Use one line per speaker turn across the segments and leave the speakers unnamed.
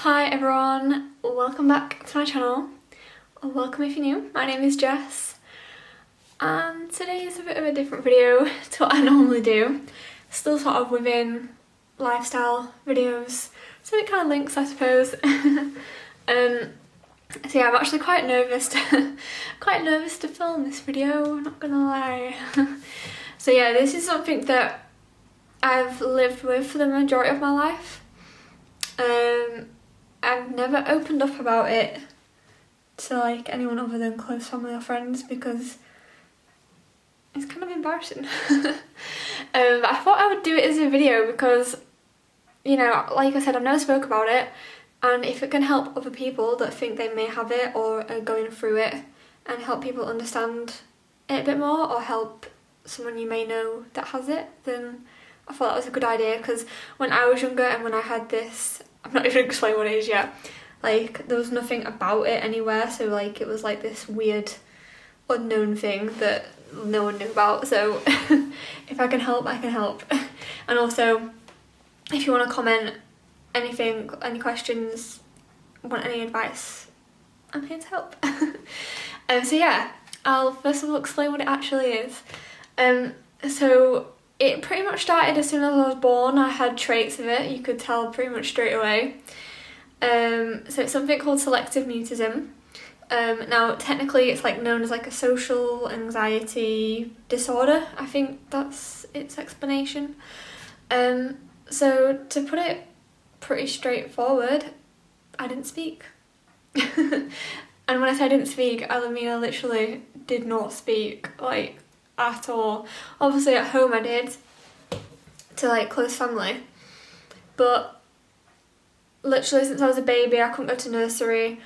Hi everyone, welcome back to my channel, or welcome if you're new. My name is Jess and today is a bit of a different video to what I normally do. Still sort of within lifestyle videos, so it kind of links I suppose. So yeah, I'm actually quite nervous to film this video, I'm not gonna lie. So yeah, this is something that I've lived with for the majority of my life. I've never opened up about it to like anyone other than close family or friends because it's kind of embarrassing. But I thought I would do it as a video because, you know, like I said, I've never spoke about it, and if it can help other people that think they may have it or are going through it and help people understand it a bit more, or help someone you may know that has it, then I thought that was a good idea. Because when I was younger and when I had this, I'm not even explaining what it is yet, like there was nothing about it anywhere, so like it was like this weird unknown thing that no one knew about. So if I can help, I can help. And also if you want to comment anything, any questions, want any advice, I'm here to help. So yeah, I'll first of all explain what it actually is. So it pretty much started as soon as I was born. I had traits of it, you could tell pretty much straight away. So it's something called Selective Mutism. Now technically it's like known as like a social anxiety disorder. I think that's its explanation. So to put it pretty straightforward, I didn't speak. And when I say I didn't speak, I mean I literally did not speak, like, at all. Obviously at home I did, to like close family, but literally since I was a baby I couldn't go to nursery.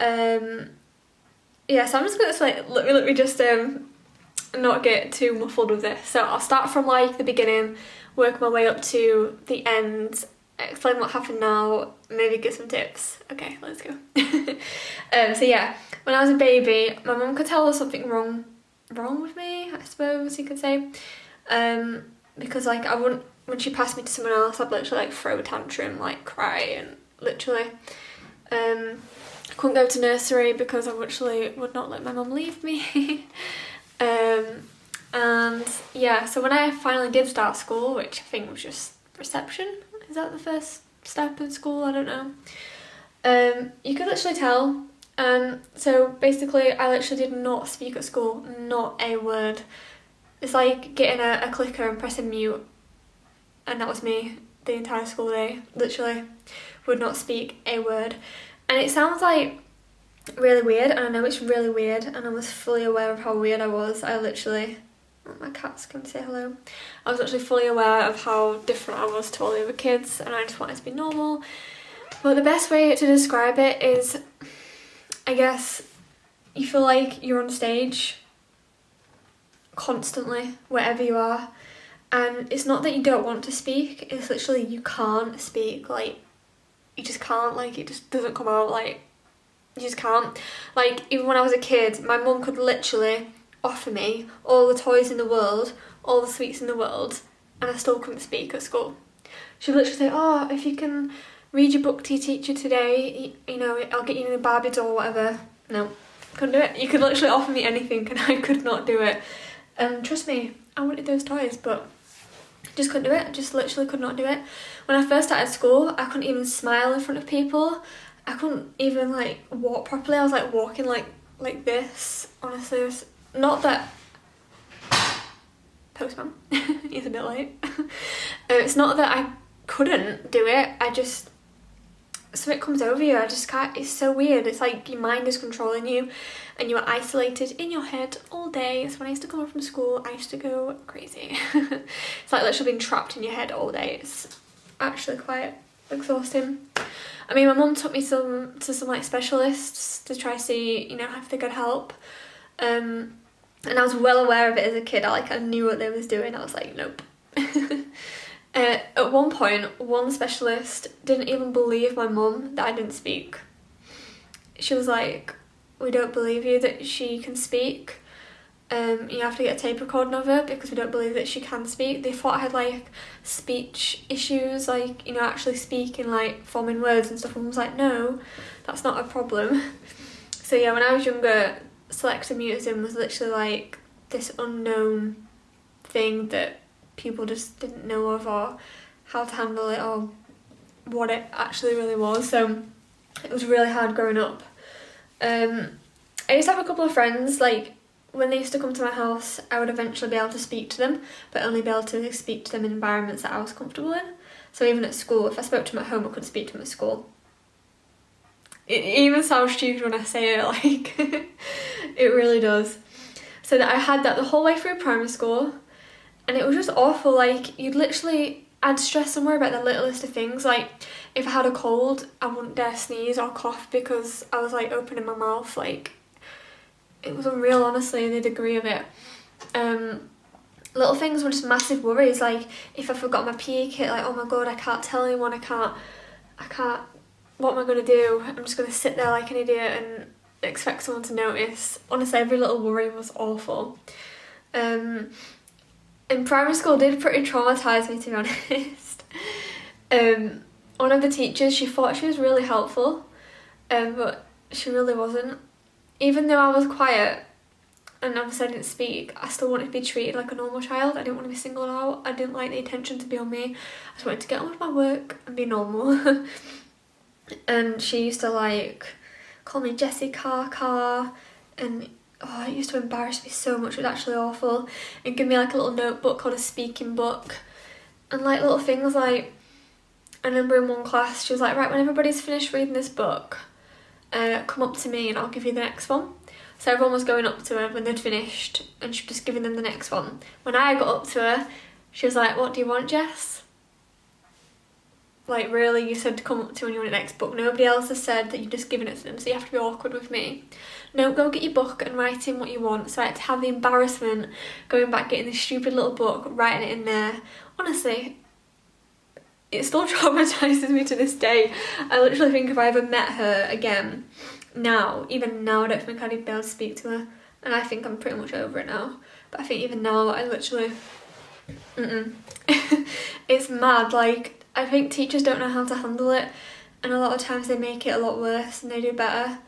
Yeah, so I'm just gonna like let me just not get too muffled with this. So I'll start from like the beginning, work my way up to the end, explain what happened now, maybe give some tips. Okay, let's go. So yeah, when I was a baby, my mum could tell there was something wrong with me, I suppose you could say, because like I wouldn't, when she passed me to someone else, I'd literally like throw a tantrum, like cry, and literally I couldn't go to nursery because I literally would not let my mum leave me. And yeah, so when I finally did start school, which I think was just reception, is that the first step in school? I don't know. You could literally tell. So basically I literally did not speak at school, not a word. It's like getting a clicker and pressing mute, and that was me the entire school day. Literally would not speak a word. And it sounds like really weird, and I know it's really weird, and I was fully aware of how weird I was. I literally, oh, my cat's come to say hello. I was actually fully aware of how different I was to all the other kids, and I just wanted to be normal. But the best way to describe it is, I guess, you feel like you're on stage constantly, wherever you are, and it's not that you don't want to speak, it's literally you can't speak, like, you just can't, like, it just doesn't come out, like, you just can't. Like, even when I was a kid, my mum could literally offer me all the toys in the world, all the sweets in the world, and I still couldn't speak at school. She'd literally say, oh, if you can read your book to your teacher today, you know, I'll get you a Barbie doll or whatever. No, couldn't do it. You could literally offer me anything and I could not do it. Trust me, I wanted those toys, but just couldn't do it. I just literally could not do it. When I first started school, I couldn't even smile in front of people. I couldn't even like walk properly. I was like walking like this. Honestly, it was not that. Postman, he's a bit late. It's not that I couldn't do it. I just, something comes over you. I just can't. It's so weird. It's like your mind is controlling you, and you are isolated in your head all day. So when I used to come home from school, I used to go crazy. It's like literally being trapped in your head all day. It's actually quite exhausting. I mean, my mum took me to some like specialists to try to see, you know, if they could help. And I was well aware of it as a kid. I knew what they was doing. I was like, nope. At one point, one specialist didn't even believe my mum that I didn't speak. She was like, we don't believe you that she can speak. you have to get a tape recording of her because we don't believe that she can speak. They thought I had like speech issues, like, you know, actually speaking, like forming words and stuff, and I was like, no, that's not a problem. So yeah, when I was younger, selective mutism was literally like this unknown thing that people just didn't know of, or how to handle it, or what it actually really was. So it was really hard growing up. I used to have a couple of friends, like when they used to come to my house, I would eventually be able to speak to them, but only be able to speak to them in environments that I was comfortable in. So even at school, if I spoke to them at home, I couldn't speak to them at school. It even sounds stupid when I say it, like, it really does. So that I had that the whole way through primary school, and it was just awful. Like, I'd stress and worry about the littlest of things. Like, if I had a cold, I wouldn't dare sneeze or cough because I was like opening my mouth, like, it was unreal, honestly, the degree of it. Little things were just massive worries, like if I forgot my PE kit, like, oh my god, I can't tell anyone, I can't, what am I going to do? I'm just going to sit there like an idiot and expect someone to notice. Honestly, every little worry was awful. In primary school, did pretty traumatise me, to be honest. One of the teachers, she thought she was really helpful, but she really wasn't. Even though I was quiet and obviously I didn't speak, I still wanted to be treated like a normal child. I didn't want to be singled out. I didn't like the attention to be on me. I just wanted to get on with my work and be normal. And she used to like call me Jessie Car, and it used to embarrass me so much. It was actually awful. And give me like a little notebook called a speaking book, and like little things like, I remember in one class she was like, right, when everybody's finished reading this book, come up to me and I'll give you the next one. So everyone was going up to her when they'd finished and she was just giving them the next one. When I got up to her, she was like, what do you want, Jess? Like, really, you said to come up to when you want the next book. Nobody else has said that you're just giving it to them, so you have to be awkward with me. No, go get your book and write in what you want. So I had to have the embarrassment going back, getting this stupid little book, writing it in there. Honestly, it still traumatises me to this day. I literally think if I ever met her again, even now, I don't think I'd be able to speak to her. And I think I'm pretty much over it now. But I think even now, I literally, it's mad. Like, I think teachers don't know how to handle it. And a lot of times they make it a lot worse and they do better.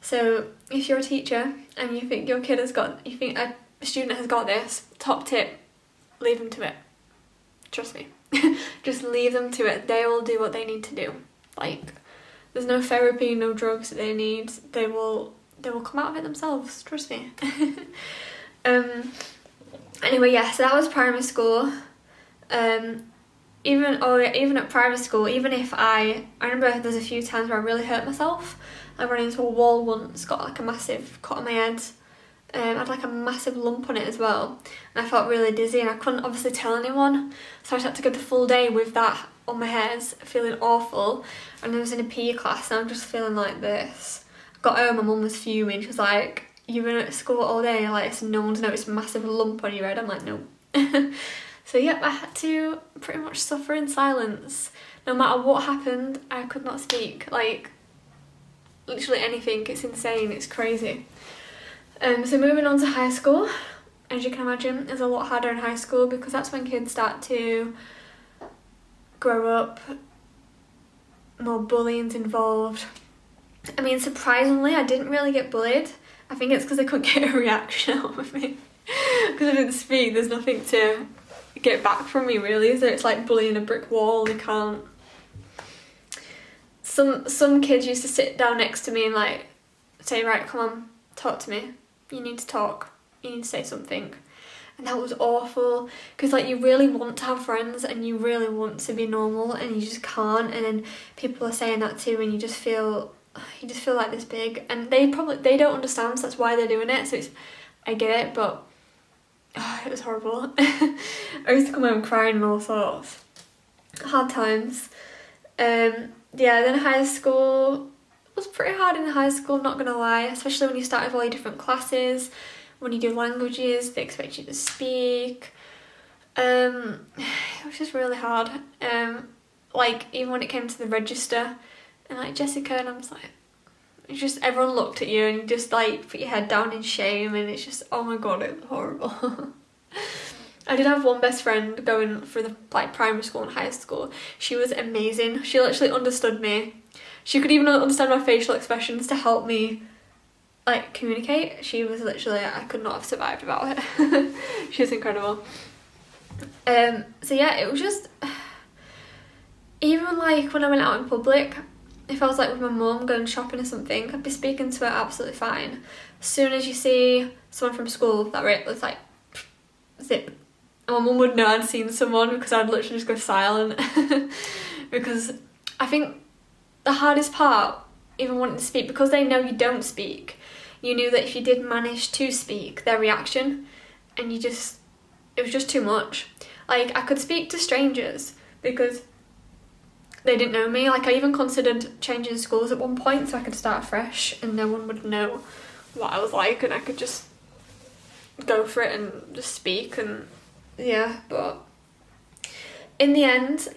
So if you're a teacher and you think your kid you think a student has got this, top tip, leave them to it. Trust me. Just leave them to it. They will do what they need to do. Like, there's no therapy, no drugs that they need. They will come out of it themselves. Trust me. Anyway, yeah, so that was primary school. Even at primary school, even if I remember there's a few times where I really hurt myself. I ran into a wall once, got like a massive cut on my head. I had like a massive lump on it as well, and I felt really dizzy and I couldn't obviously tell anyone, so I just had to go the full day with that on my head, feeling awful. And I was in a PE class and I'm just feeling like this. I got home, my mum was fuming. She was like, you've been at school all day, like, so no one's noticed a massive lump on your head. I'm like, no. So yep, I had to pretty much suffer in silence. No matter what happened, I could not speak. Like, literally anything. It's insane, it's crazy. So moving on to high school, as you can imagine, is a lot harder in high school because that's when kids start to grow up, more bullying's involved. I mean, surprisingly, I didn't really get bullied. I think it's because I couldn't get a reaction out of me. Because I didn't speak, there's nothing to get back from me really, so it's like bullying a brick wall. You can't. Some kids used to sit down next to me and like say, right, come on, talk to me. You need to talk. You need to say something. And that was awful because like you really want to have friends and you really want to be normal and you just can't, and then people are saying that too and you just feel like this big, and they don't understand, so that's why they're doing it. So I get it, but it was horrible. I used to come home crying and all sorts. Hard times. Then high school was pretty hard in high school, not gonna lie, especially when you start with all your different classes. When you do languages, they expect you to speak. It was just really hard. Like, even when it came to the register, and like Jessica, and I'm just like, it's just everyone looked at you and you just like put your head down in shame, and it's just, oh my god, it was horrible. I did have one best friend going through the like primary school and high school. She was amazing. She literally understood me. She could even understand my facial expressions to help me like communicate. She was literally, I could not have survived without it. She was incredible. So yeah, it was just, even like when I went out in public, if I was like with my mum going shopping or something, I'd be speaking to her absolutely fine. As soon as you see someone from school, that rate was like zip. And my mum would know I'd seen someone because I'd literally just go silent. Because I think the hardest part, even wanting to speak, because they know you don't speak, you knew that if you did manage to speak, their reaction, and it was just too much. Like, I could speak to strangers because they didn't know me. Like, I even considered changing schools at one point so I could start fresh and no one would know what I was like, and I could just go for it and just speak. And yeah, but in the end,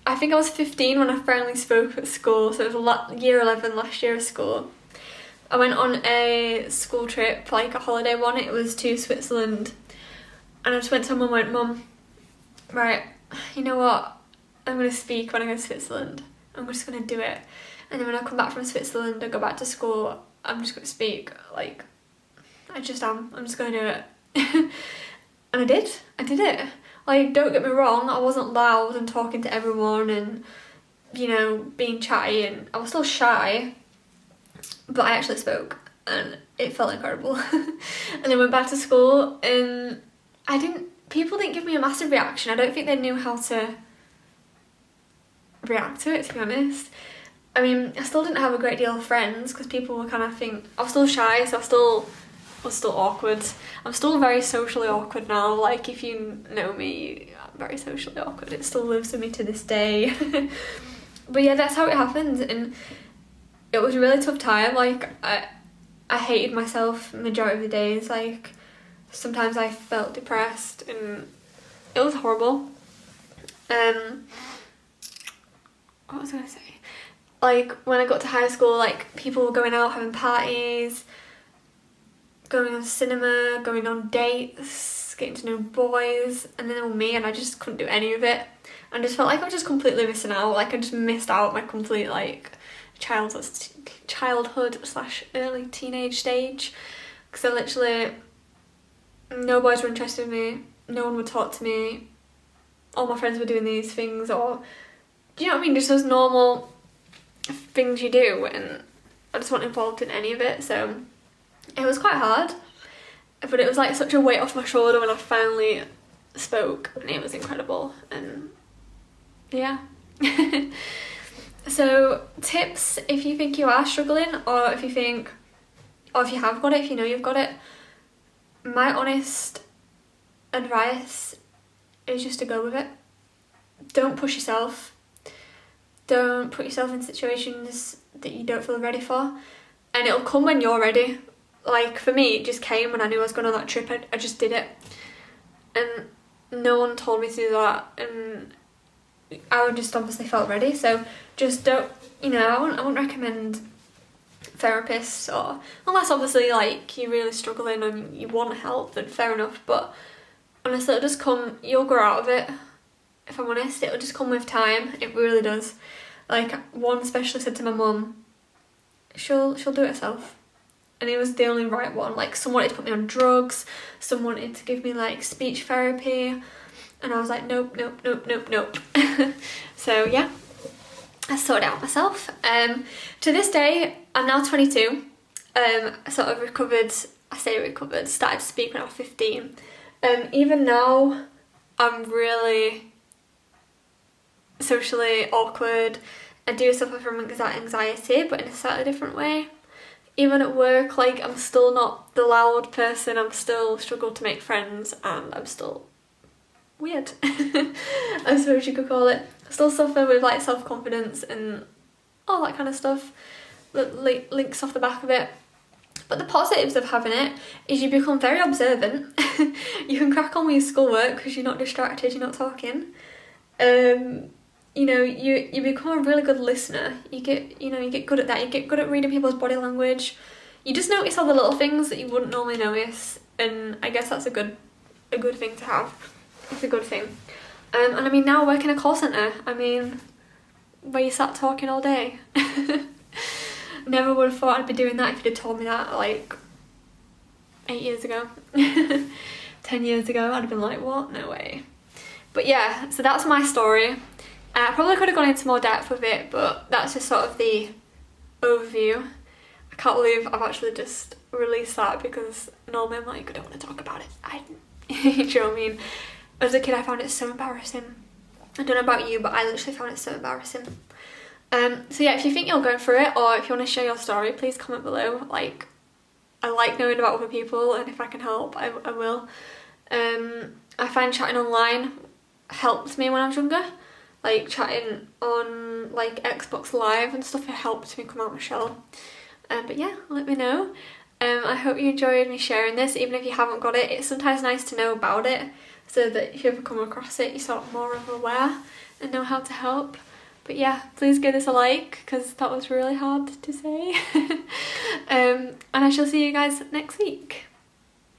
I think I was 15 when I finally spoke at school, so it was year 11, last year of school. I went on a school trip, like a holiday one. It was to Switzerland, and I just went to Mum and went, Mum, right, you know what, I'm going to speak when I go to Switzerland. I'm just going to do it. And then when I come back from Switzerland and go back to school, I'm just going to speak. Like, I just am. I'm just going to do it. And I did it. Like, don't get me wrong, I wasn't loud and talking to everyone and, you know, being chatty, and I was still shy, but I actually spoke and it felt incredible. And then went back to school and people didn't give me a massive reaction. I don't think they knew how to react to it, to be honest. I mean, I still didn't have a great deal of friends because people were kind of I was still shy, so I was still awkward. I'm still very socially awkward now. Like, if you know me, I'm very socially awkward. It still lives with me to this day. But yeah, that's how it happened, and it was a really tough time. Like, I hated myself majority of the days. Like, sometimes I felt depressed and it was horrible. What was I gonna say? Like, when I got to high school, like, people were going out having parties, going on cinema, going on dates, getting to know boys, and then there were me, and I just couldn't do any of it. And just felt like I was just completely missing out. Like, I just missed out my complete, like, childhood / early teenage stage. Because I literally, no boys were interested in me, no one would talk to me, all my friends were doing these things, or, do you know what I mean, just those normal things you do, and I just wasn't involved in any of it. So it was quite hard, but it was like such a weight off my shoulder when I finally spoke, and it was incredible. And yeah. So tips if you think you are struggling, or if you have got it, if you know you've got it. My honest advice is just to go with it. Don't push yourself. Don't put yourself in situations that you don't feel ready for, and it'll come when you're ready. Like, for me, it just came when I knew I was going on that trip. I just did it, and no one told me to do that, and I just obviously felt ready. So just don't, you know, I wouldn't recommend therapists, or unless obviously like you're really struggling and you want help, then fair enough. But honestly, it'll just come, you'll grow out of it. If I'm honest, it'll just come with time. It really does. Like, one specialist said to my mum, she'll do it herself. And it was the only right one. Like, some wanted to put me on drugs, some wanted to give me like speech therapy, and I was like, nope. So yeah, I sorted out myself. To this day, I'm now 22. I sort of recovered, started to speak when I was 15. Even now, I'm really socially awkward. I do suffer from anxiety, but in a slightly different way. Even at work, like, I'm still not the loud person, I'm still struggle to make friends, and I'm still weird, I suppose you could call it. I still suffer with like self-confidence and all that kind of stuff that links off the back of it. But the positives of having it is you become very observant. You can crack on with your schoolwork because you're not distracted, you're not talking. you know, you become a really good listener. You get good at that. You get good at reading people's body language. You just notice all the little things that you wouldn't normally notice, and I guess that's a good thing to have. It's a good thing. And I mean, now I work in a call centre. I mean, where you sat talking all day. Never would have thought I'd be doing that if you'd have told me that like 8 years ago. 10 years ago, I'd have been like, what? No way. But yeah, so that's my story. I probably could have gone into more depth with it, but that's just sort of the overview. I can't believe I've actually just released that, because normally I'm like, I don't want to talk about it. Do you know what I mean? As a kid, I found it so embarrassing. I don't know about you, but I literally found it so embarrassing. So yeah, if you think you're going through it, or if you want to share your story, please comment below. Like, I like knowing about other people, and if I can help, I will. I find chatting online helped me when I was younger. Like chatting on like Xbox Live and stuff, it helped me come out of my shell. But yeah, let me know. I hope you enjoyed me sharing this, even if you haven't got it. It's sometimes nice to know about it, so that if you ever come across it, you're sort of more aware and know how to help. But yeah, please give this a like, because that was really hard to say. And I shall see you guys next week.